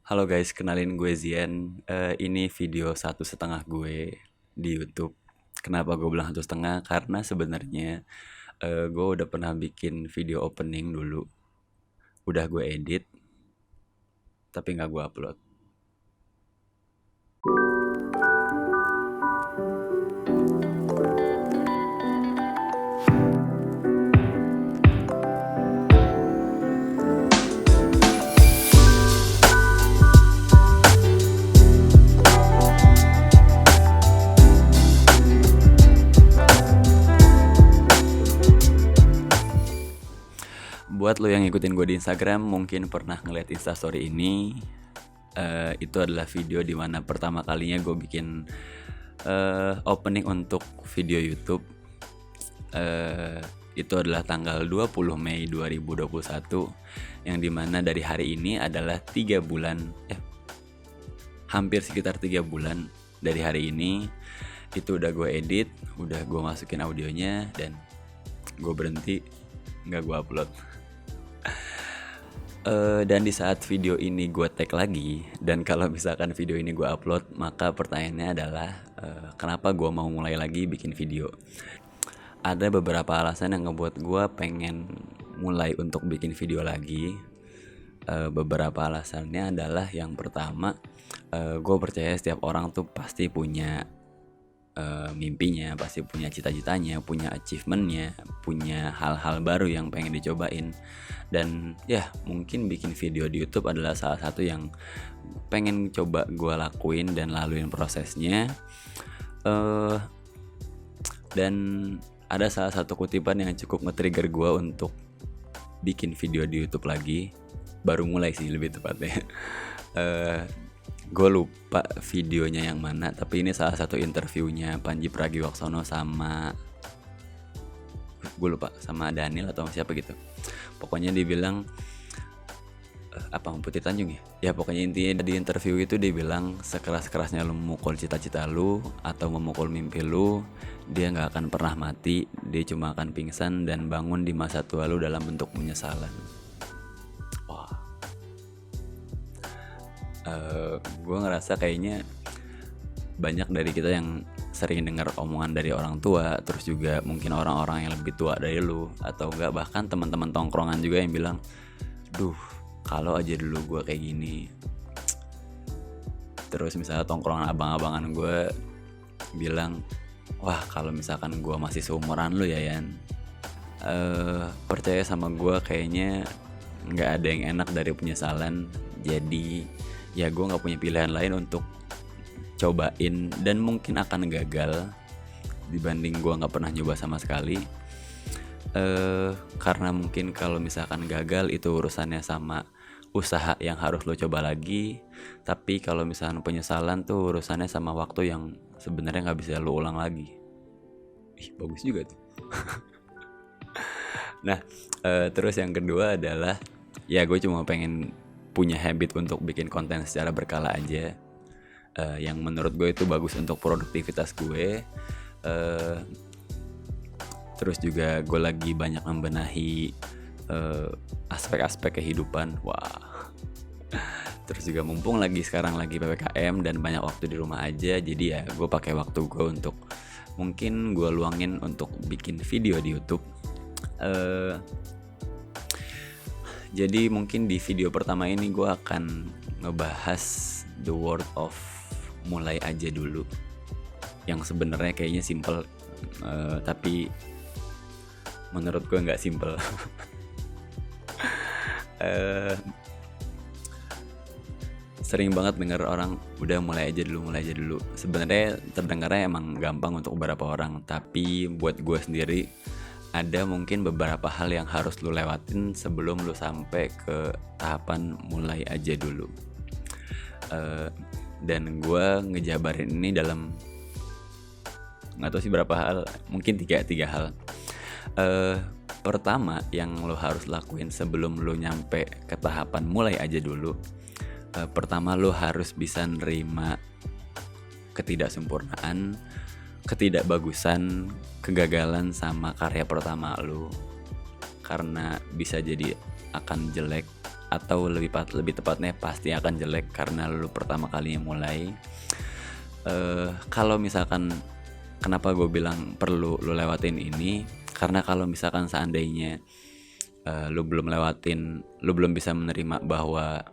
Halo guys, kenalin gue Zian. Ini video 1,5 gue di YouTube. Kenapa gue bilang 1,5? Karena sebenarnya gue udah pernah bikin video opening dulu. Udah gue edit, tapi nggak gue upload. Buat lo yang ngikutin gue di Instagram, mungkin pernah ngeliat instastory ini. Itu adalah video dimana pertama kalinya gue bikin opening untuk video YouTube. Itu adalah tanggal 20 Mei 2021, yang dimana dari hari ini adalah 3 bulan, hampir sekitar 3 bulan dari hari ini. Itu udah gue edit, udah gue masukin audionya, dan gue berhenti, nggak gue upload. Dan di saat video ini gue tag lagi, dan kalau misalkan video ini gue upload, maka pertanyaannya adalah kenapa gue mau mulai lagi bikin video. Ada beberapa alasan yang ngebuat gue pengen mulai untuk bikin video lagi. Beberapa alasannya adalah, yang pertama, gue percaya setiap orang tuh pasti punya mimpinya, pasti punya cita-citanya, punya achievementnya, punya hal-hal baru yang pengen dicobain. Dan ya, mungkin bikin video di YouTube adalah salah satu yang pengen coba gue lakuin dan laluin prosesnya. Dan ada salah satu kutipan yang cukup nge-trigger gue untuk bikin video di YouTube lagi. Baru mulai sih, lebih tepatnya. Gue lupa videonya yang mana, tapi ini salah satu interviewnya Pandji Pragiwaksono sama, gue lupa, sama Daniel atau siapa gitu. Pokoknya dia bilang apa, Putri Tanjung ya? Ya pokoknya intinya di interview itu dia bilang, sekeras-kerasnya lu memukul cita-cita lu atau memukul mimpi lu, dia gak akan pernah mati. Dia cuma akan pingsan dan bangun di masa tua lu dalam bentuk penyesalan. Wah, gue ngerasa kayaknya banyak dari kita yang sering dengar omongan dari orang tua, terus juga mungkin orang-orang yang lebih tua dari lu, atau enggak bahkan teman-teman tongkrongan juga yang bilang, duh, kalau aja dulu gue kayak gini. Terus misalnya tongkrongan abang-abangan gue bilang, wah kalau misalkan gue masih seumuran lu ya Yan, percaya sama gue, kayaknya nggak ada yang enak dari penyesalan. Jadi ya gue nggak punya pilihan lain untuk cobain, dan mungkin akan gagal dibanding gue nggak pernah nyoba sama sekali. Karena mungkin kalau misalkan gagal itu urusannya sama usaha yang harus lo coba lagi, tapi kalau misalkan penyesalan tuh urusannya sama waktu yang sebenarnya nggak bisa lo ulang lagi. Bagus juga tuh. Nah, terus yang kedua adalah, ya gue cuma pengen punya habit untuk bikin konten secara berkala aja. Yang menurut gue itu bagus untuk produktivitas gue. Terus juga gue lagi banyak membenahi aspek-aspek kehidupan. Wah. Terus juga mumpung sekarang lagi PPKM dan banyak waktu di rumah aja, jadi ya gue pakai waktu gue untuk, mungkin gue luangin untuk bikin video di YouTube. Jadi mungkin di video pertama ini gue akan ngebahas the word of mulai aja dulu, yang sebenarnya kayaknya simple, tapi menurut gue nggak simple. Sering banget denger orang udah mulai aja dulu. Sebenarnya terdengarnya emang gampang untuk beberapa orang, tapi buat gue sendiri ada mungkin beberapa hal yang harus lu lewatin sebelum lu sampai ke tahapan mulai aja dulu. Dan gue ngejabarin ini dalam, nggak tahu sih berapa hal, mungkin tiga hal. Pertama yang lo harus lakuin sebelum lo nyampe ke tahapan mulai aja dulu, pertama lo harus bisa nerima ketidaksempurnaan, ketidakbagusan, kegagalan sama karya pertama lo. Karena bisa jadi akan jelek, atau lebih tepatnya pasti akan jelek karena lu pertama kalinya mulai. Kalau misalkan kenapa gue bilang perlu lu lewatin ini, karena kalau misalkan seandainya lu belum bisa menerima bahwa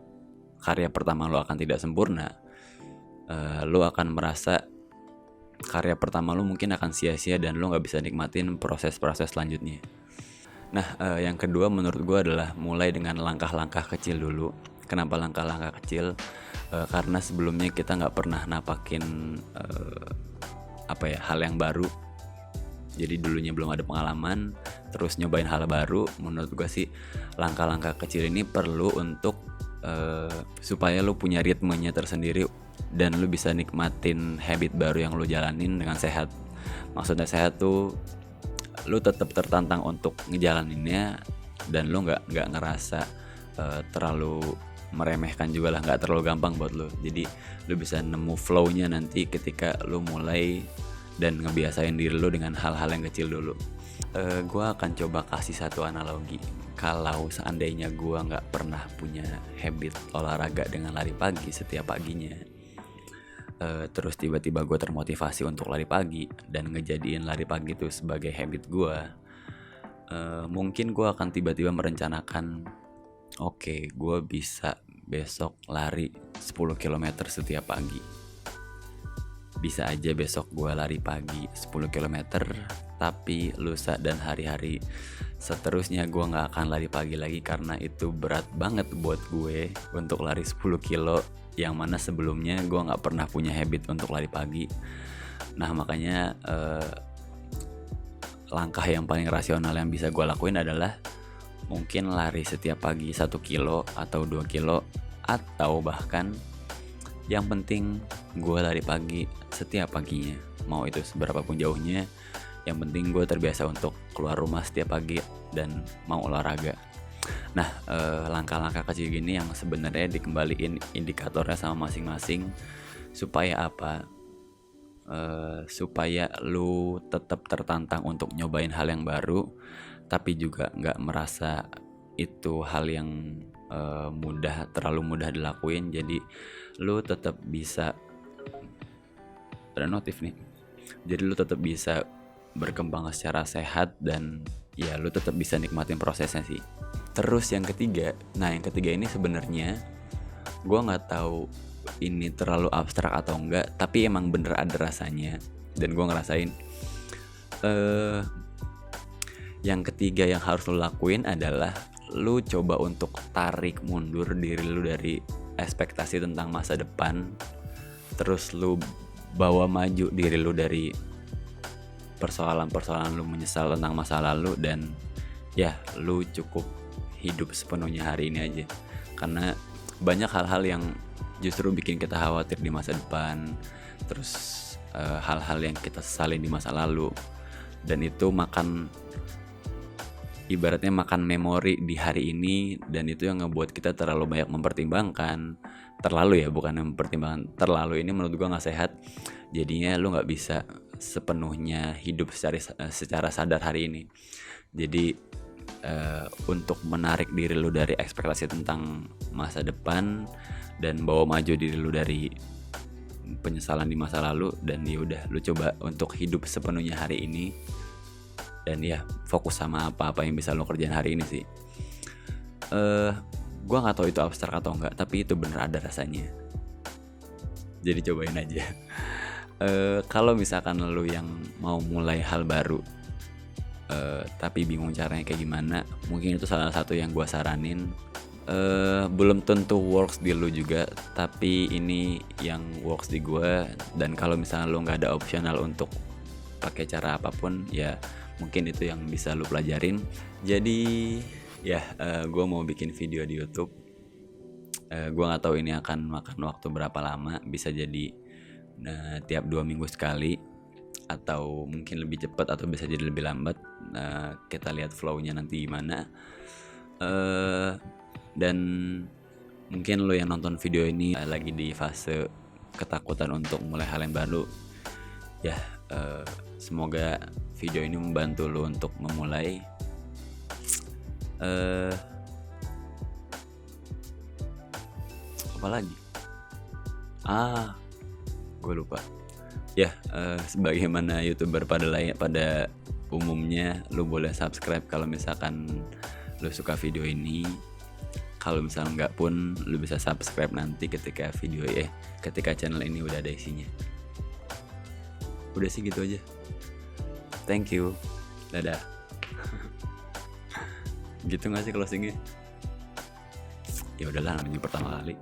karya pertama lu akan tidak sempurna, lu akan merasa karya pertama lu mungkin akan sia-sia dan lu gak bisa nikmatin proses-proses selanjutnya. Nah, yang kedua menurut gue adalah mulai dengan langkah-langkah kecil dulu. Kenapa langkah-langkah kecil? Karena sebelumnya kita gak pernah napakin hal yang baru. Jadi dulunya belum ada pengalaman, terus nyobain hal baru. Menurut gue sih langkah-langkah kecil ini perlu untuk supaya lu punya ritmenya tersendiri dan lu bisa nikmatin habit baru yang lu jalanin dengan sehat. Maksudnya sehat tuh lu tetap tertantang untuk ngejalaninnya dan lu nggak ngerasa terlalu meremehkan juga lah, nggak terlalu gampang buat lu. Jadi lu bisa nemu flow-nya nanti ketika lu mulai dan ngebiasain diri lu dengan hal-hal yang kecil dulu. Gue akan coba kasih satu analogi. Kalau seandainya gue nggak pernah punya habit olahraga dengan lari pagi setiap paginya, terus tiba-tiba gue termotivasi untuk lari pagi dan ngejadiin lari pagi itu sebagai habit gue, mungkin gue akan tiba-tiba merencanakan, oke, gue bisa besok lari 10 km setiap pagi. Bisa aja besok gue lari pagi 10 km, tapi lusa dan hari-hari seterusnya gue gak akan lari pagi lagi karena itu berat banget buat gue untuk lari 10 kilo, yang mana sebelumnya gue gak pernah punya habit untuk lari pagi. Nah makanya langkah yang paling rasional yang bisa gue lakuin adalah mungkin lari setiap pagi 1 kilo atau 2 kilo, atau bahkan yang penting gue lari pagi setiap paginya, mau itu seberapapun jauhnya. Yang penting gue terbiasa untuk keluar rumah setiap pagi dan mau olahraga. Nah, langkah-langkah kecil gini yang sebenarnya dikembaliin indikatornya sama masing-masing. Supaya apa? Supaya lu tetap tertantang untuk nyobain hal yang baru, tapi juga gak merasa itu hal yang terlalu mudah dilakuin. Jadi lu tetap bisa, ada notif nih, jadi lu tetap bisa berkembang secara sehat dan ya lu tetap bisa nikmatin prosesnya sih. Terus yang ketiga ini sebenarnya gue nggak tahu ini terlalu abstrak atau enggak, tapi emang bener ada rasanya dan gue ngerasain. Yang ketiga yang harus lu lakuin adalah lu coba untuk tarik mundur diri lu dari ekspektasi tentang masa depan, terus lu bawa maju diri lu dari persoalan-persoalan lu menyesal tentang masa lalu, dan ya lu cukup hidup sepenuhnya hari ini aja. Karena banyak hal-hal yang justru bikin kita khawatir di masa depan, terus hal-hal yang kita sesalin di masa lalu, dan itu ibaratnya makan memori di hari ini, dan itu yang ngebuat kita terlalu banyak mempertimbangkan. Terlalu ini menurut gue gak sehat. Jadinya lu gak bisa sepenuhnya hidup secara sadar hari ini. Jadi untuk menarik diri lu dari ekspektasi tentang masa depan dan bawa maju diri lu dari penyesalan di masa lalu, dan yaudah lu coba untuk hidup sepenuhnya hari ini. Dan ya fokus sama apa-apa yang bisa lo kerjain hari ini sih. Gue gak tahu itu abstrak atau enggak, tapi itu bener ada rasanya. Jadi cobain aja. Kalau misalkan lo yang mau mulai hal baru, tapi bingung caranya kayak gimana, mungkin itu salah satu yang gue saranin. Belum tentu works di lo juga, tapi ini yang works di gue. Dan kalau misalnya lo gak ada opsional untuk pakai cara apapun, ya mungkin itu yang bisa lu pelajarin. Jadi ya gue mau bikin video di YouTube. Gue nggak tahu ini akan makan waktu berapa lama. Bisa jadi tiap 2 minggu sekali, atau mungkin lebih cepat, atau bisa jadi lebih lambat. Kita lihat flow-nya nanti gimana. Dan mungkin lo yang nonton video ini lagi di fase ketakutan untuk mulai hal yang baru. Ya semoga video ini membantu lo untuk memulai. Apalagi? Ah, gue lupa. Ya, sebagaimana YouTuber pada umumnya, lu boleh subscribe kalau misalkan lu suka video ini. Kalau misalnya nggak pun, lu bisa subscribe nanti ketika ketika channel ini udah ada isinya. Udah sih gitu aja. Thank you. Dadah. Gitu nggak sih closingnya? Ya udahlah, namanya pertama kali.